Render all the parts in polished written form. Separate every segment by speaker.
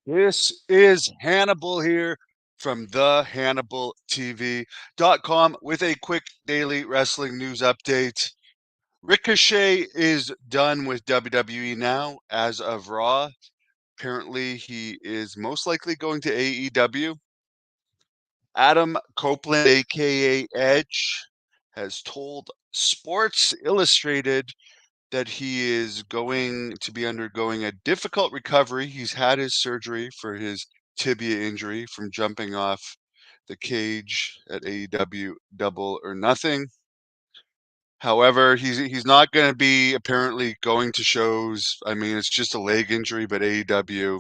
Speaker 1: This is Hannibal here from the HannibalTV.com with a quick daily wrestling news update. Ricochet is done with WWE now as of Raw. Apparently, he is most likely going to AEW. Adam Copeland, aka Edge, has told Sports Illustrated that he is going to be undergoing a difficult recovery. He's had his surgery for his tibia injury from jumping off the cage at AEW Double or Nothing. However, he's not going to be apparently going to shows. I mean, it's just a leg injury, but AEW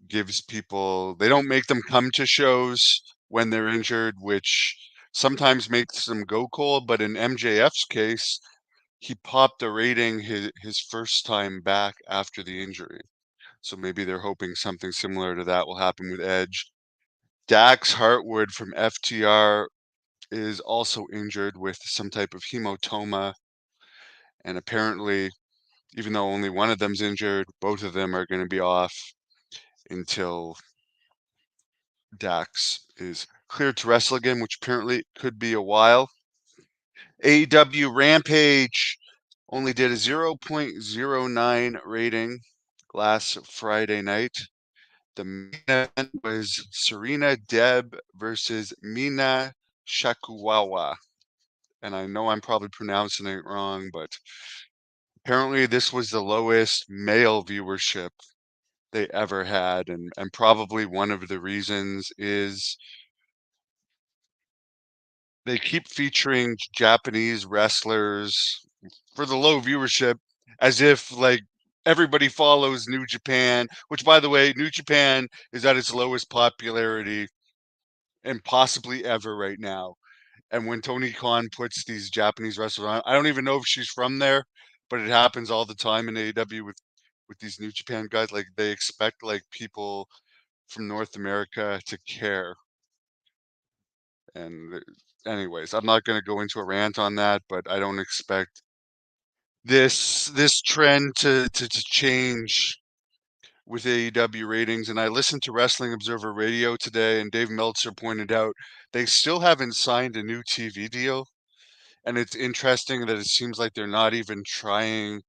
Speaker 1: gives people, they don't make them come to shows when they're injured, which sometimes makes them go cold. But in MJF's case, he popped a rating his first time back after the injury. So maybe they're hoping something similar to that will happen with Edge. Dax Hartwood from FTR is also injured with some type of hematoma. And apparently, even though only one of them's injured, both of them are going to be off until Dax is cleared to wrestle again, which apparently could be a while. AEW Rampage only did a 0.09 rating last Friday night. The main event was Serena Deb versus Mina Shakuwawa. And I know I'm probably pronouncing it wrong, but apparently this was the lowest male viewership they ever had. And probably one of the reasons is they keep featuring Japanese wrestlers for the low viewership as if like everybody follows New Japan, which by the way, New Japan is at its lowest popularity and possibly ever right now. And when Tony Khan puts these Japanese wrestlers on, I don't even know if she's from there, but it happens all the time in AEW with these New Japan guys. Like they expect like people from North America to care. And anyways, I'm not going to go into a rant on that, but I don't expect this trend to change with AEW ratings. And I listened to Wrestling Observer Radio today, and Dave Meltzer pointed out they still haven't signed a new TV deal. And it's interesting that it seems like they're not even trying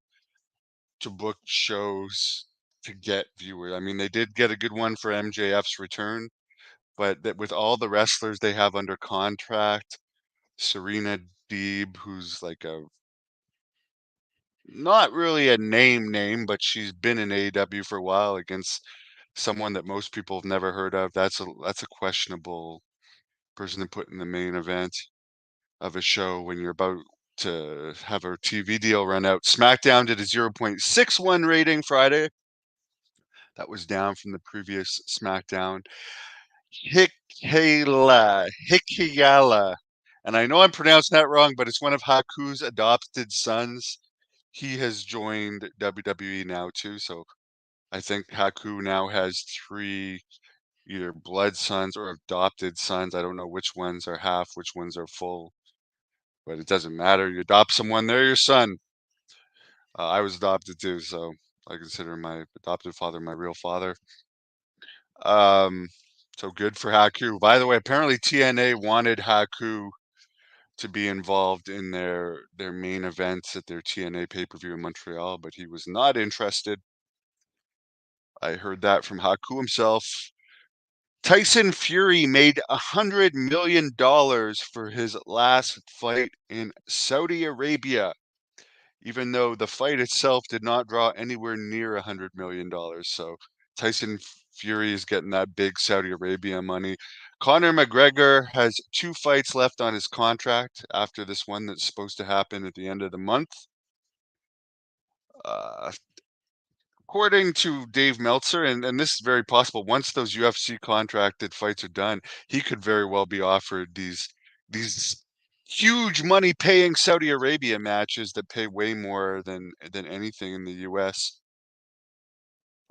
Speaker 1: to book shows to get viewers. I mean, they did get a good one for MJF's return, but that with all the wrestlers they have under contract, Serena Deeb, who's like a not really a name, but she's been in AEW for a while against someone that most people have never heard of. That's a questionable person to put in the main event of a show when you're about to have a TV deal run out. SmackDown did a 0.61 rating Friday. That was down from the previous SmackDown. Hikayala. And I know I'm pronouncing that wrong, but it's one of Haku's adopted sons. He has joined WWE now too, so I think Haku now has three either blood sons or adopted sons. I don't know which ones are half, which ones are full, but it doesn't matter. You adopt someone, they're your son. I was adopted too, so I consider my adopted father my real father. Um, so good for Haku. By the way, apparently TNA wanted Haku to be involved in their main events at their TNA pay-per-view in Montreal, but he was not interested. I heard that from Haku himself. Tyson Fury made $100 million for his last fight in Saudi Arabia, even though the fight itself did not draw anywhere near $100 million. So Tyson Fury is getting that big Saudi Arabia money. Conor McGregor has 2 fights left on his contract after this one that's supposed to happen at the end of the month. Uh, According to Dave Meltzer, and this is very possible, once those UFC contracted fights are done, he could very well be offered these huge money paying Saudi Arabia matches that pay way more than anything in the US.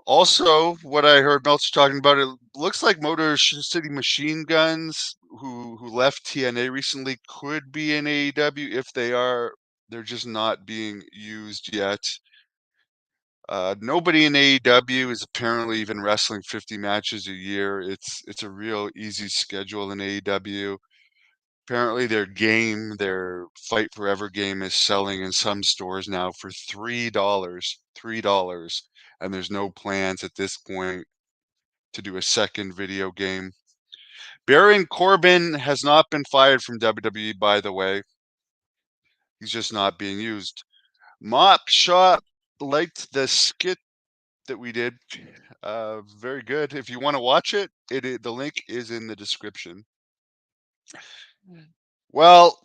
Speaker 1: Also, what I heard Meltzer talking about, it looks like Motor City Machine Guns, who left TNA recently, could be in AEW. If they are, they're just not being used yet. Nobody in AEW is apparently even wrestling 50 matches a year. It's a real easy schedule in AEW. Apparently their Fight Forever game is selling in some stores now for $3. $3. And there's no plans at this point to do a second video game. Baron Corbin has not been fired from WWE, by the way. He's just not being used. Mop Shop liked the skit that we did. Very good. If you want to watch it, the link is in the description. Well,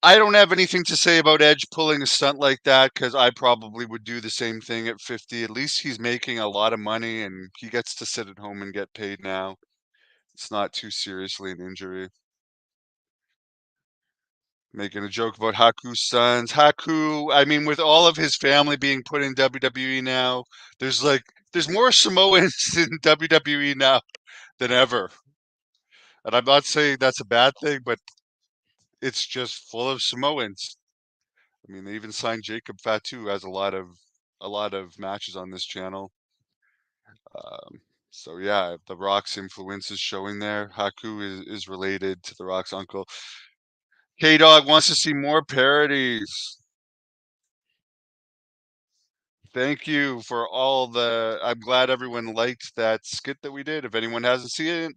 Speaker 1: I don't have anything to say about Edge pulling a stunt like that because I probably would do the same thing at 50. At least he's making a lot of money and he gets to sit at home and get paid now. It's not too seriously an injury. Making a joke about Haku's sons. Haku, I mean, with all of his family being put in WWE now, there's more Samoans in WWE now than ever. And I'm not saying that's a bad thing, but it's just full of Samoans. I mean, they even signed Jacob Fatu, who has a lot of matches on this channel. Um, so yeah, The Rock's influence is showing there. Haku is related to The Rock's uncle. K Dog wants to see more parodies. Thank you for all the. I'm glad everyone liked that skit that we did. If anyone hasn't seen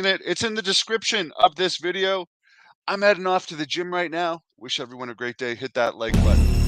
Speaker 1: it, it's in the description of this video. I'm heading off to the gym right now. Wish everyone a great day. Hit that like button.